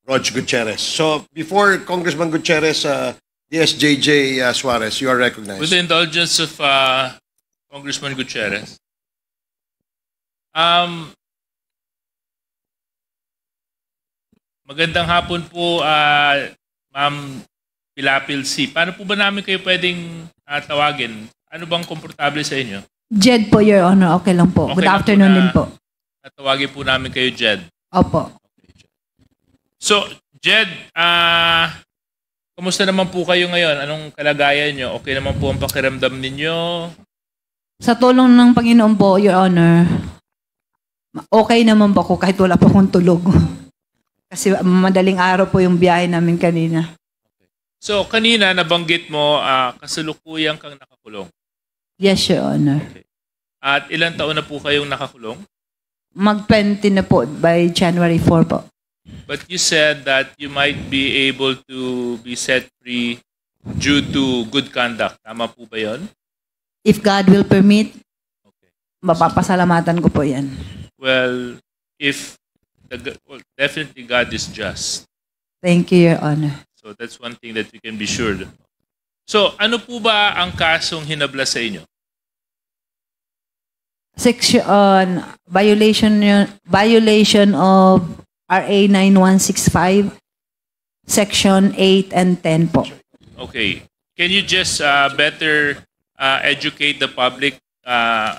Rog Gutierrez. So before Congressman Gutierrez, DSJJ Suarez, you are recognized. With the indulgence of Congressman Gutierrez. Magandang hapon po, Ma'am Pilapil C. Paano po ba namin kayo pwedeng tawagin? Ano bang komportable sa inyo? Jed po, Your Honor. Okay lang po. Okay Good lang afternoon po din po. Tawagin po namin kayo, Jed. Opo. So, Jed, kumusta naman po kayo ngayon? Anong kalagayan nyo? Okay naman po ang pakiramdam ninyo? Sa tulong ng Panginoon po, Your Honor, okay naman po ako kahit wala po akong tulog. Kasi madaling araw po yung biyahe namin kanina. So, kanina nabanggit mo, kasalukuyang kang nakakulong. Yes, Your Honor. Okay. At ilang taon na po kayong nakakulong? Mag-20 na po by January 4 po. But you said that you might be able to be set free due to good conduct. Tama po ba yun? If God will permit, Okay. mapapasalamatan ko po yan. Well, definitely God is just. Thank you, Your Honor. So that's one thing that we can be sure of. So, ano po ba ang kasong hinabla sa inyo? Section violation of RA 9165, Section 8 and 10 po. Okay. Can you just better educate the public?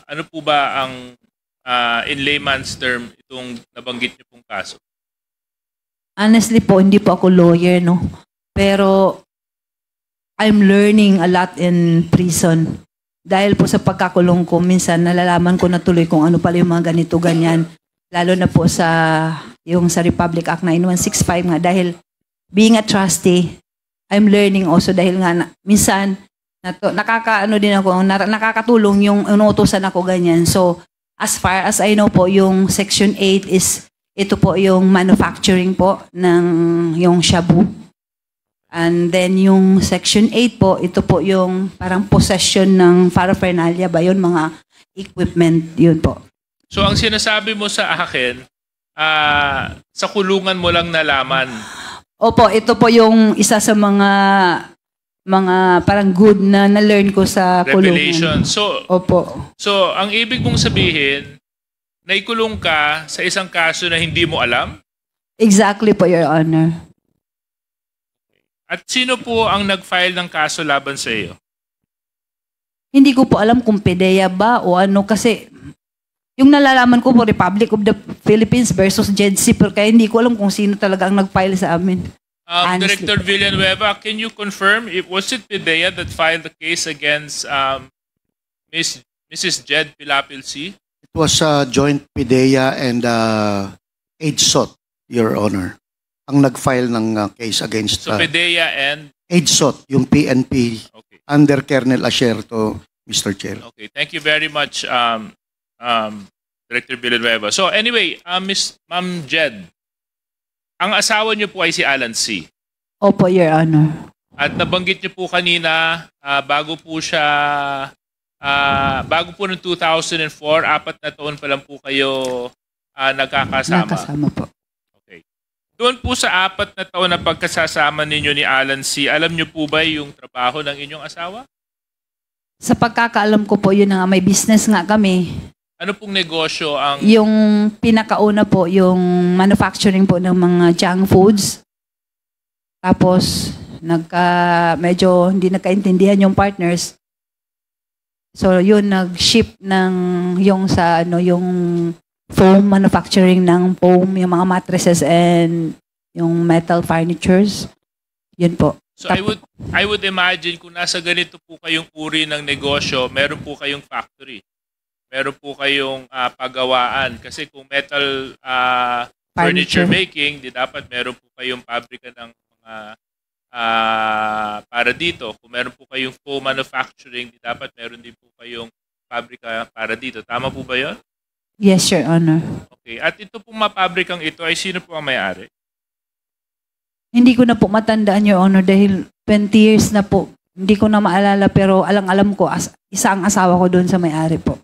Ano po ba ang in layman's term itong nabanggit niyo pong kaso? Honestly po, hindi po ako lawyer, no? Pero I'm learning a lot in prison. Dahil po sa pagkakulong ko, minsan nalalaman ko na tuloy kung ano pala yung mga ganito, ganyan. Lalo na po sa Republic Act 9165 nga. Dahil being a trustee, I'm learning also dahil nga minsan nakakatulong yung inuutosan ako ganyan. So, as far as I know po, yung Section 8 is ito po yung manufacturing po ng yung shabu. And then yung Section 8 po, ito po yung parang possession ng paraphernalia ba yun, mga equipment, yun po. So ang sinasabi mo sa akin, sa kulungan mo lang nalaman. Opo, ito po yung isa sa mga parang good na na-learn ko sa Revelation. kulungan. Opo. So ang ibig mong sabihin, naikulong ka sa isang kaso na hindi mo alam? Exactly po, Your Honor. At sino po ang nag-file ng kaso laban sa iyo? Hindi ko po alam kung PDEA ba o ano kasi yung nalalaman ko po Republic of the Philippines versus JEDC pero kaya hindi ko alam kung sino talaga ang nag-file sa amin. Director Villanueva, can you confirm was it PDEA that filed the case against Mrs. Jed Pilapil C? It was joint PDEA and AIDSOT, Your Honor. Ang nag-file ng case against So PDEA and AIDSOT, yung PNP, okay. under Colonel Asierto, Mr. Chair. Okay, thank you very much, Director Villanueva. So anyway, Ma'am Jed, ang asawa niyo po ay si Alan C. Opo, Your Honor. At nabanggit niyo po kanina, bago po ng 2004, 4 na taon pa lang po kayo nagkakasama. Nakasama po. Doon po sa 4 na taon na pagkasasama ninyo ni Alan C., alam niyo po ba yung trabaho ng inyong asawa? Sa pagkakaalam ko po, yun na nga, may business nga kami. Ano pong negosyo ang... Yung pinakauna po, yung manufacturing po ng mga junk foods. Tapos, medyo hindi nagkaintindihan yung partners. So, yun, nag-ship ng yung foam manufacturing ng foam, yung mga mattresses and yung metal furnitures. Yun po. So I would imagine kung nasa ganito po kayong uri ng negosyo, meron po kayong factory. Meron po kayong pagawaan. Kasi kung metal furniture making, di dapat meron po kayong pabrika ng mga para dito. Kung meron po kayong foam manufacturing, di dapat meron din po kayong pabrika para dito. Tama po ba yun? Yes, Your Honor. Okay. At ito pong mapabrikang ito ay sino po ang may-ari? Hindi ko na po matandaan, Your Honor, dahil 20 years na po. Hindi ko na maalala pero alam ko, isa ang asawa ko doon sa may-ari po.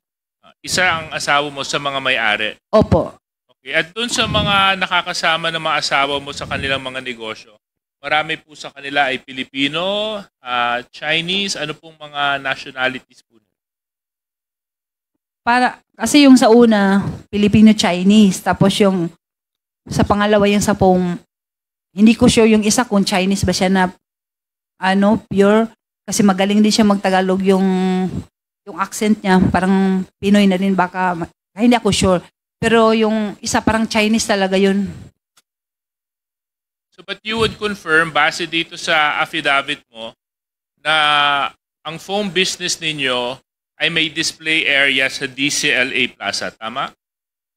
Isa ang asawa mo sa mga may-ari? Opo. Okay. At dun sa mga nakakasama ng mga asawa mo sa kanilang mga negosyo, marami po sa kanila ay Pilipino, Chinese, ano pong mga nationalities po? Kasi yung sa una, Filipino-Chinese. Tapos yung sa pangalawa, yung sa pong, hindi ko sure yung isa kung Chinese ba siya na pure. Kasi magaling din siya magtagalog yung accent niya. Parang Pinoy na rin baka. Hindi ako sure. Pero yung isa parang Chinese talaga yun. So but you would confirm, base dito sa affidavit mo, na ang phone business ninyo ay may display area sa DCLA Plaza. Tama?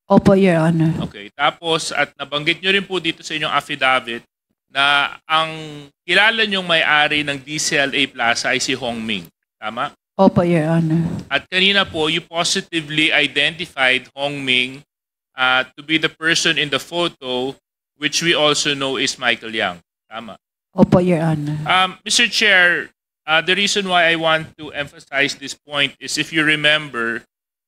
Opo, Your Honor. Okay. Tapos, at nabanggit nyo rin po dito sa inyong affidavit na ang kilala nyong may-ari ng DCLA Plaza ay si Hong Ming. Tama? Opo, Your Honor. At kanina po, you positively identified Hong Ming to be the person in the photo, which we also know is Michael Yang. Tama? Opo, Your Honor. Mr. Chair, the reason why I want to emphasize this point is if you remember,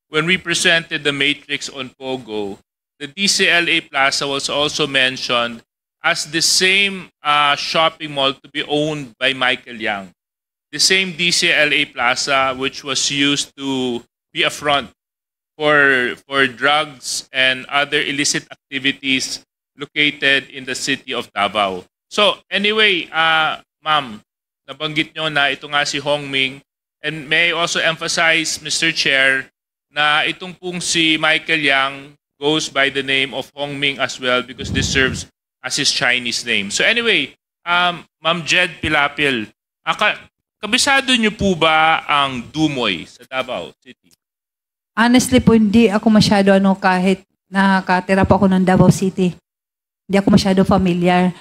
when we presented the matrix on Pogo, the DCLA Plaza was also mentioned as the same shopping mall to be owned by Michael Yang. The same DCLA Plaza which was used to be a front for drugs and other illicit activities located in the city of Davao. So anyway, ma'am, nabanggit nyo na ito nga si Hong Ming. And may I also emphasize, Mr. Chair, na itong pong si Michael Yang goes by the name of Hong Ming as well because this serves as his Chinese name. So anyway, Ma'am Jed Pilapil, kabisado niyo po ba ang Dumoy sa Davao City? Honestly po, hindi ako masyado kahit nakatira po ako ng Davao City. Hindi ako masyado familiar.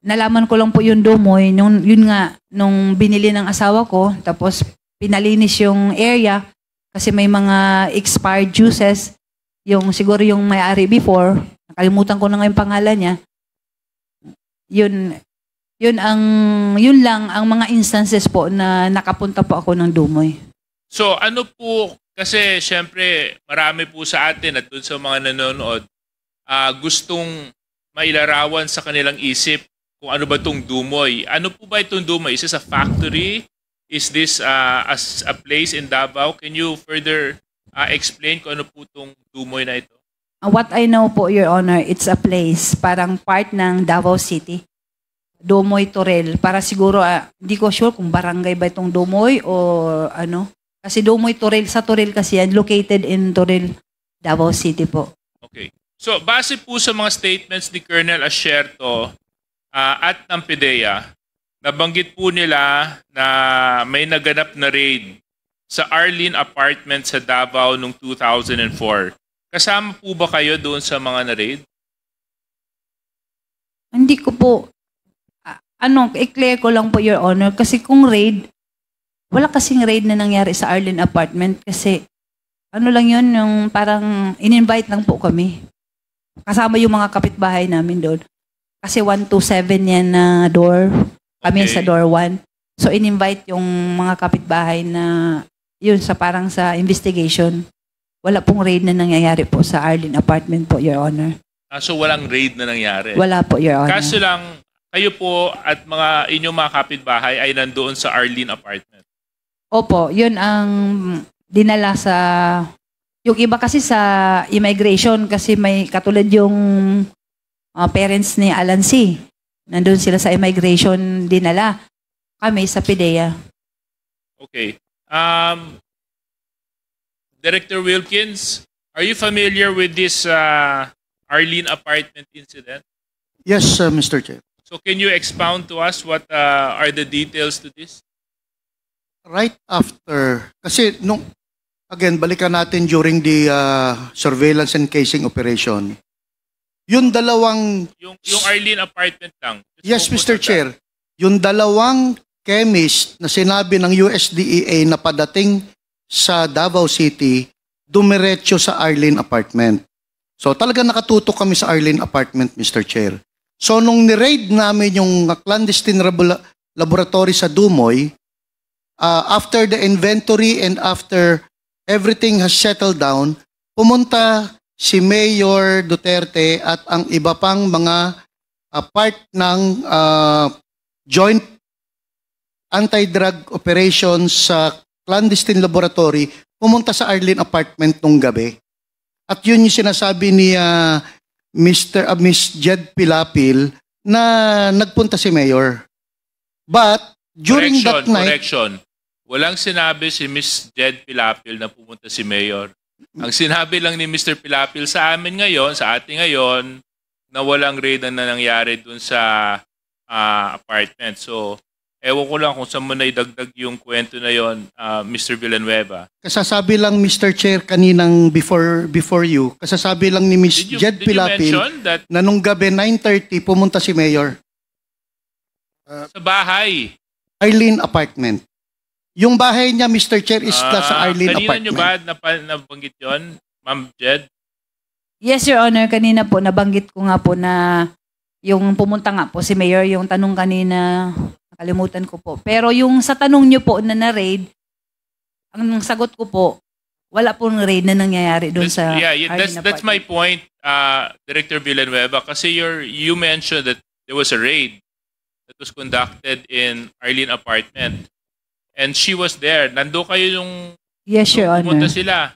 Nalaman ko lang po yung Dumoy, nung binili ng asawa ko, tapos pinalinis yung area kasi may mga expired juices, siguro yung may-ari before, nakalimutan ko na nga yung pangalan niya. Yun lang ang mga instances po na nakapunta po ako ng Dumoy. So ano po, kasi syempre marami po sa atin at dun sa mga nanonood, gustong mailarawan sa kanilang isip kung ano ba itong Dumoy. Ano po ba itong Dumoy? Is this a factory? Is this as a place in Davao? Can you further explain kung ano po itong Dumoy na ito? What I know po, Your Honor, it's a place, parang part ng Davao City. Dumoy Torel. Para siguro, hindi ko sure kung barangay ba itong Dumoy o ano. Kasi Dumoy Torel, sa Torel kasi yan, located in Torel, Davao City po. Okay. So, base po sa mga statements ni Colonel Asierto at ng PIDEA, nabanggit po nila na may naganap na raid sa Arlene Apartment sa Davao noong 2004. Kasama po ba kayo doon sa mga na-raid? Hindi ko po, i-clear ko lang po, Your Honor, kasi kung raid, wala kasing raid na nangyari sa Arlene Apartment kasi lang yun, yung parang in-invite lang po kami. Kasama yung mga kapitbahay namin doon. Kasi 127 yan na door, kami sa door 1. So in-invite yung mga kapitbahay na yun parang sa investigation. Wala pong raid na nangyayari po sa Arlene Apartment po, Your Honor. So walang raid na nangyari? Wala po, Your Honor. Kaso lang, kayo po at inyong mga kapitbahay ay nandoon sa Arlene Apartment? Opo, yun ang dinala sa... Yung iba kasi sa immigration kasi may katulad yung parents ni Alan C. Nandun sila sa immigration dinala. Kami sa PIDEA. Okay. Director Wilkins, are you familiar with this Arlene Apartment incident? Yes, Mr. Chair. So can you expound to us what are the details to this? Right after, kasi again, balikan natin during the surveillance and casing operation, yung dalawang... Yung Arlene Apartment lang. Yes, Mr. Chair. Yung dalawang chemist na sinabi ng USDEA na padating sa Davao City, dumiretso sa Arlene Apartment. So talaga nakatutok kami sa Arlene Apartment, Mr. Chair. So nung ni-raid namin yung clandestine laboratory sa Dumoy, after the inventory and after everything has settled down, pumunta si Mayor Duterte at ang iba pang mga part ng joint anti-drug operations sa clandestine laboratory pumunta sa Arlene apartment nung gabi. At yun yung sinasabi ni Miss Jed Pilapil na nagpunta si Mayor. But during that night... Correction. Walang sinabi si Miss Jed Pilapil na pumunta si Mayor. Ang sinabi lang ni Mr. Pilapil sa amin ngayon, sa ating ngayon, na walang raid na nangyari dun sa apartment. So, ewan ko lang kung saan mo na idagdag yung kwento na yon, Mr. Villanueva. Kasasabi lang, Mr. Chair, kaninang before you, kasasabi lang ni Miss Jed Pilapil na nung gabi 9:30 pumunta si Mayor. Sa bahay. Arlene apartment. Yung bahay niya, Mr. Chair, is sa Arlene apartment. Kanina nyo ba nabanggit yun, Ma'am Jed? Yes, Your Honor. Kanina po, nabanggit ko nga po na yung pumunta nga po si Mayor, yung tanong kanina, nakalimutan ko po. Pero yung sa tanong nyo po na na-raid, ang sagot ko po, wala pong raid na nangyayari doon sa Arlene that's my point, Director Villanueva, kasi you mentioned that there was a raid that was conducted in Arlene apartment. And she was there. Nando kayo yung yes, Your Honor. Pumunta sila.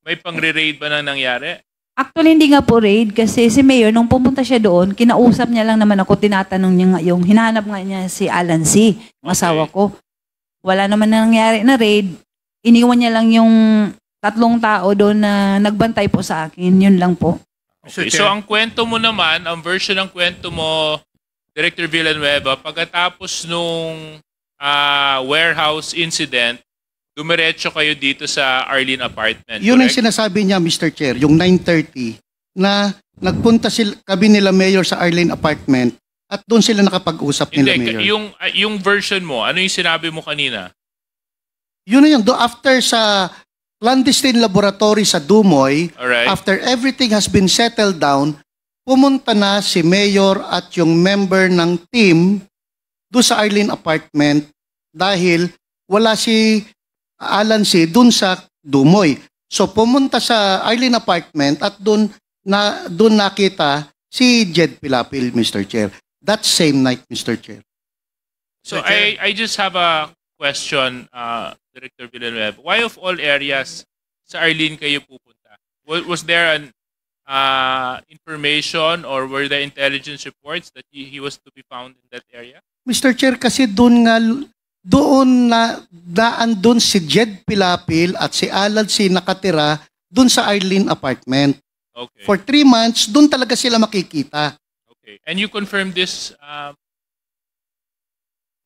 May pang-raid ba nang nangyari? Actually, hindi nga po raid kasi si Mayor, nung pumunta siya doon, kinausap niya lang naman ako, tinatanong niya nga yung hinahanap nga niya si Alan C., yung asawa ko. Wala naman na nangyari na raid. Iniwan niya lang yung 3 tao doon na nagbantay po sa akin. Yun lang po. Okay. So, ang kwento mo naman, ang version ng kwento mo, Director Villanueva, pagkatapos nung warehouse incident, dumiretso kayo dito sa Arlene apartment. Yun correct? ang sinasabi niya, Mr. Chair, yung 9:30 na nagpunta kami nila Mayor sa Arlene apartment at doon sila nakapag-usap nila Mayor. Yung version mo, ano yung sinabi mo kanina? Yun na yun. After sa clandestine laboratory sa Dumoy, Alright. after everything has been settled down, pumunta na si Mayor at yung member ng team doon sa Arlene apartment dahil wala si Alan C. doon sa Dumoy. So pumunta sa Arlene apartment at doon nakita si Jed Pilapil, Mr. Chair. That same night, Mr. Chair. So I just have a question, Director Villanueva. Why of all areas sa Arlene kayo pupunta? Was there an information or were there intelligence reports that he was to be found in that area? Mr. Chair, kasi doon si Jed Pilapil at si Alan C. nakatira doon sa Arlene apartment. Okay. For 3 months, doon talaga sila makikita. Okay. And you confirmed this,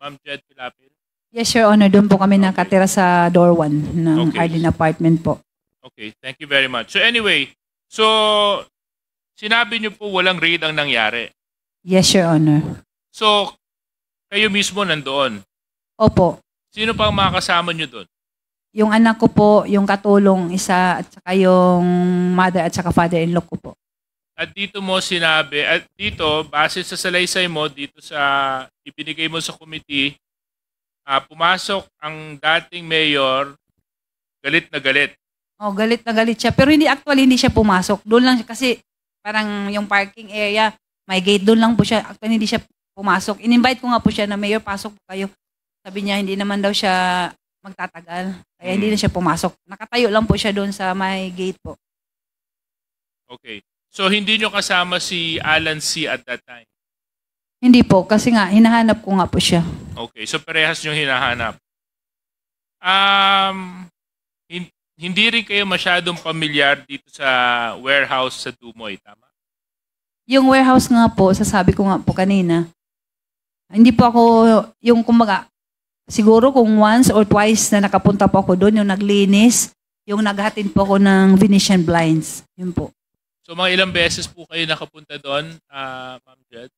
Ma'am Jed Pilapil? Yes, Your Honor. Doon po kami nakatira sa door 1 ng Arlene apartment po. Okay. Thank you very much. So anyway, sinabi niyo po walang raid ang nangyari. Yes, Your Honor. So, kayo mismo nandoon. Opo. Sino pa ang mga kasama niyo doon? Yung anak ko po, yung katulong isa, at saka yung mother at saka father-in-law ko po. At dito mo sinabi, at dito, base sa salaysay mo, dito sa ibinigay mo sa committee, pumasok ang dating mayor, galit na galit. Oh, galit na galit siya. Pero hindi siya pumasok. Doon lang siya, kasi parang yung parking area, may gate, doon lang po siya. Actually, hindi siya pumasok. In-invite ko nga po siya na, Mayor, pasok po kayo. Sabi niya, hindi naman daw siya magtatagal. Kaya hindi na siya pumasok. Nakatayo lang po siya doon sa may gate po. Okay. So, hindi nyo kasama si Alan C. at that time? Hindi po, kasi nga, hinahanap ko nga po siya. Okay. So, parehas nyo hinahanap. Hindi rin kayo masyadong pamilyar dito sa warehouse sa Dumoy, tama? Yung warehouse nga po, sasabi ko nga po kanina, hindi po ako, yung kumbaga, siguro kung once or twice na nakapunta po ako doon, yung naglinis, yung naghatid po ako ng Venetian blinds. Yun po. So mga ilang beses po kayo nakapunta doon, Ma'am Jed?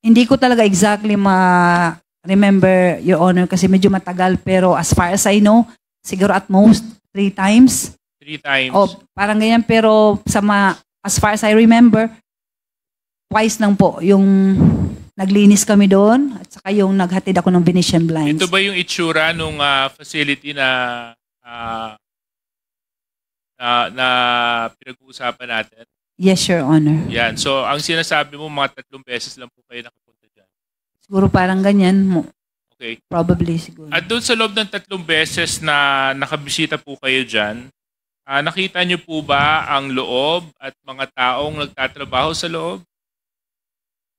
Hindi ko talaga exactly ma-remember, Your Honor, kasi medyo matagal. Pero as far as I know, siguro at most 3 times. 3 times? O parang ganyan, pero as far as I remember, twice lang po yung naglinis kami doon at saka yung naghatid ako ng Venetian blinds. Ito ba yung itsura nung facility na na pinag-uusapan natin? Yes, Your Honor. Yan. So, ang sinasabi mo, mga 3 beses lang po kayo nakapunta dyan. Siguro parang ganyan. Okay. Probably siguro. At doon sa loob ng 3 beses na nakabisita po kayo dyan, nakita niyo po ba ang loob at mga taong nagtatrabaho sa loob?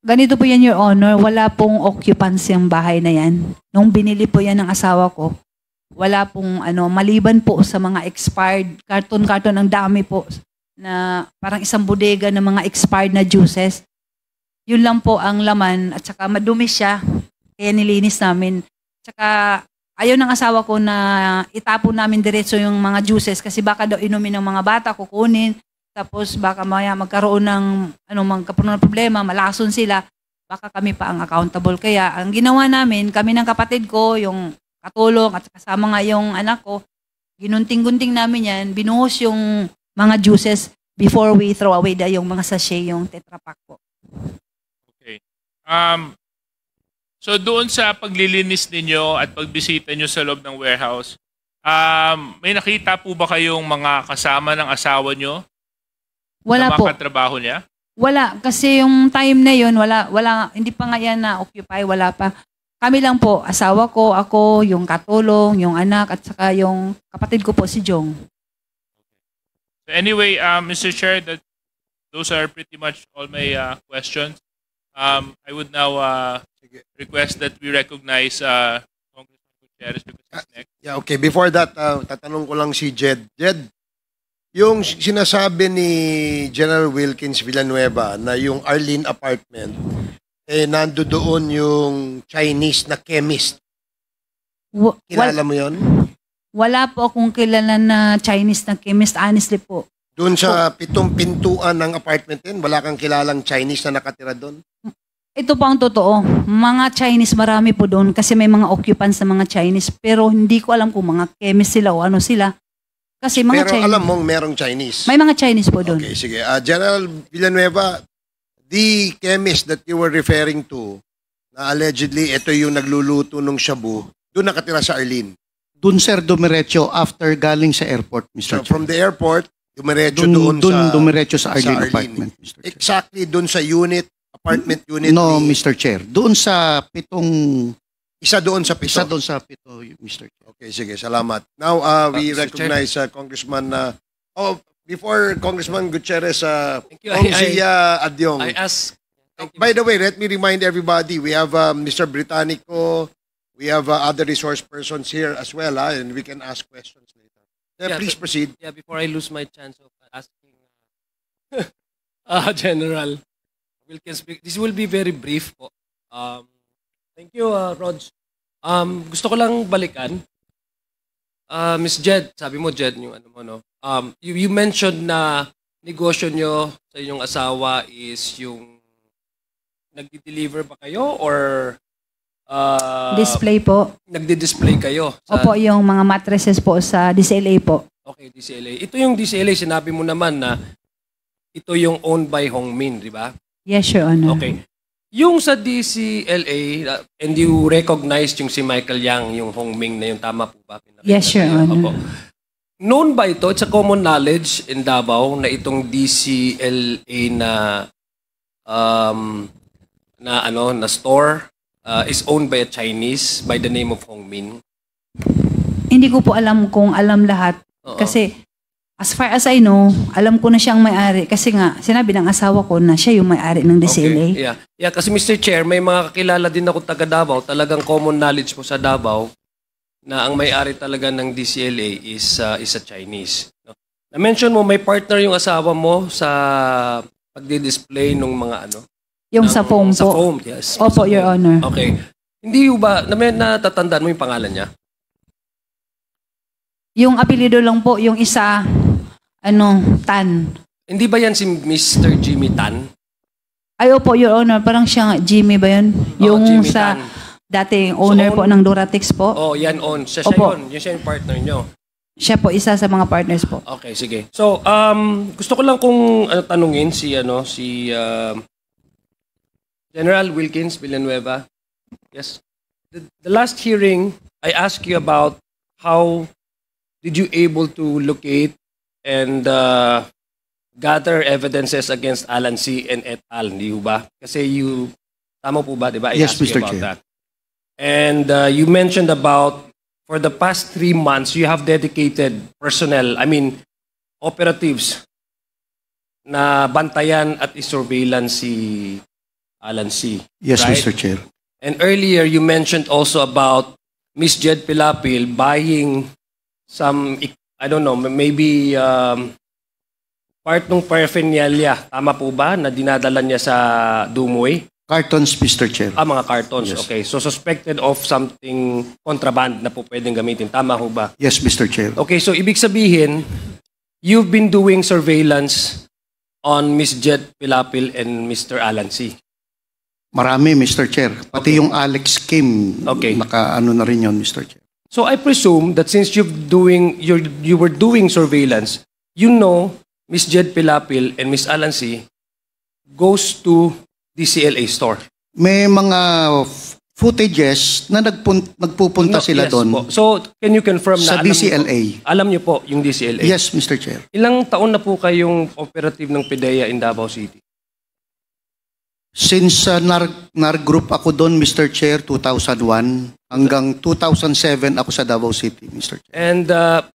Ganito po yan, Your Honor. Wala pong occupancy ang bahay na yan. Nung binili po yan ng asawa ko, wala pong maliban po sa mga expired, karton-karton, ang dami po na parang isang bodega ng mga expired na juices. Yun lang po ang laman at saka madumi siya. Kaya nilinis namin. Tsaka ayaw ng asawa ko na itapon namin diretso yung mga juices kasi baka daw inumin ng mga bata, kukunin. Tapos baka maya magkaroon ng magkaroon ng problema, malason sila. Baka kami pa ang accountable. Kaya ang ginawa namin, kami ng kapatid ko, yung katulong at kasama nga yung anak ko, ginunting-gunting namin yan, binuhos yung mga juices before we throw away yung mga sachet, yung Tetra Pak po. Okay. So doon sa paglilinis ninyo at pagbisita nyo sa loob ng warehouse, may nakita po ba kayong mga kasama ng asawa nyo? Wala na po. mga katrabaho niya? Wala. Kasi yung time na yun, wala, hindi pa nga yan na-occupy, wala pa. Kami lang po, asawa ko, ako, yung katulong, yung anak, at saka yung kapatid ko po, si Jong. So anyway, Mr. Chair, those are pretty much all my questions. I would now request that we recognize Congressman Gutierrez because he's next. Yeah, okay. Before that, tatanong ko lang si Jed. Jed, yung sinasabi ni General Wilkins Villanueva na yung Arlene apartment, nando doon yung Chinese na chemist. Kilala mo yon? Wala po akong kilala na Chinese na chemist, honestly po. Doon sa 7 pintuan ng apartment din, wala kang kilalang Chinese na nakatira doon? Ito po ang totoo. Mga Chinese, marami po doon kasi may mga occupants na mga Chinese. Pero hindi ko alam kung mga chemist sila o ano sila. Kasi mga Pero Chinese. alam mong merong Chinese. May mga Chinese po doon. Okay, sige. General Villanueva, the chemist that you were referring to, na allegedly ito yung nagluluto ng shabu, doon nakatira sa Arlene. Doon, sir, dumiretso after galing sa airport, So Mr. Chair. from the airport, dumiretso doon sa dumiretso sa Arlene apartment, Mr. Chair. Exactly doon sa apartment unit. No, ni- Mr. Chair. Doon sa 7. Isa doon sa 7. Isa doon sa 7, Mr. Chair. Okay, sige, salamat. Now, we Mr. recognize Congressman, before Congressman Gutierrez, Thank you. Kongsi Adyong. I ask. Thank you. By the way, let me remind everybody, we have Mr. Britannico, we have other resource persons here as well, and we can ask questions later. Yeah, Please proceed. Yeah, before I lose my chance of asking General Wilkins, this will be very brief po. Thank you, Rog. Gusto ko lang balikan. Miss Jed, sabi mo Jed, yung ano mo, no? You mentioned na negosyo nyo sa inyong asawa is yung nagdi-deliver ba kayo or Display po. nagdi-display kayo? Opo, yung mga mattresses po sa DCLA po. Okay, DCLA. Ito yung DCLA, sinabi mo naman na ito yung owned by Hongmin, di ba? Yes, Your Honor. Okay. Yung sa DCLA, and you recognize yung si Michael Yang, yung Hongming na yung tama po ba? Yes, Your Honor. Opo. Known ba ito, it's a common knowledge in Davao na itong DCLA na store is owned by a Chinese by the name of Hongmin? Hindi ko po alam kung alam lahat. Oo. Kasi as far as I know, alam ko na siyang may-ari. Kasi nga, sinabi ng asawa ko na siya yung may-ari ng DCLA. Okay. Yeah, kasi Mr. Chair, may mga kakilala din ako taga Davao, talagang common knowledge po sa Davao na ang may-ari talaga ng DCLA is a Chinese. No? Na-mention mo, may partner yung asawa mo sa pagdi-display ng mga ano? Yung sa foam Sa po. foam, yes. Opo, Sa Your foam. Honor. Okay. Hindi ba, natatandaan mo yung pangalan niya? Yung apelido lang po, yung isa, Tan. Hindi ba yan si Mr. Jimmy Tan? Ay, opo, Your Honor. Parang siya, Jimmy ba yun? Yung Jimmy sa Tan. dating owner po ng Duratex po. Oh, yan on. Siya Opo. yun. Yun siya yung partner nyo. Siya po, isa sa mga partners po. Okay, sige. So, gusto ko lang kung tanungin si General Wilkins Villanueva. Yes. The last hearing, I asked you about how did you able to locate and gather evidences against Alan C. and et al. Hindi ba? Kasi tama po ba, di ba? I Yes, asked you Mr. about Chair. that. And you mentioned about, for the past 3 months, you have dedicated personnel, operatives, na bantayan at isurveillance si Alan C. Yes, right? Mr. Chair. And earlier, you mentioned also about Miss Jed Pilapil buying some, I don't know, maybe part ng paraphernalia. Tama po ba na dinadala niya sa Dumoy? Cartons, Mr. Chair. Mga cartons. Yes. Okay. So, suspected of something contraband na po pwedeng gamitin. Tama ho ba? Yes, Mr. Chair. Okay. So, ibig sabihin, you've been doing surveillance on Miss Jed Pilapil and Mr. Alan C. Marami, Mr. Chair. Pati yung Alex Kim, Okay. naka-ano na rin yun, Mr. Chair. So I presume that since you were doing surveillance, you know Miss Jed Pilapil and Miss Alan C goes to DCLA store. May mga footages na nagpupunta sila Yes doon po. So can you confirm sa na DCLA. alam niyo po yung DCLA? Yes, Mr. Chair. Ilang taon na po kayong operative ng PDEA in Davao City? Since NAR group ako doon, Mr. Chair, 2001, hanggang 2007 ako sa Davao City, Mr. Chair. And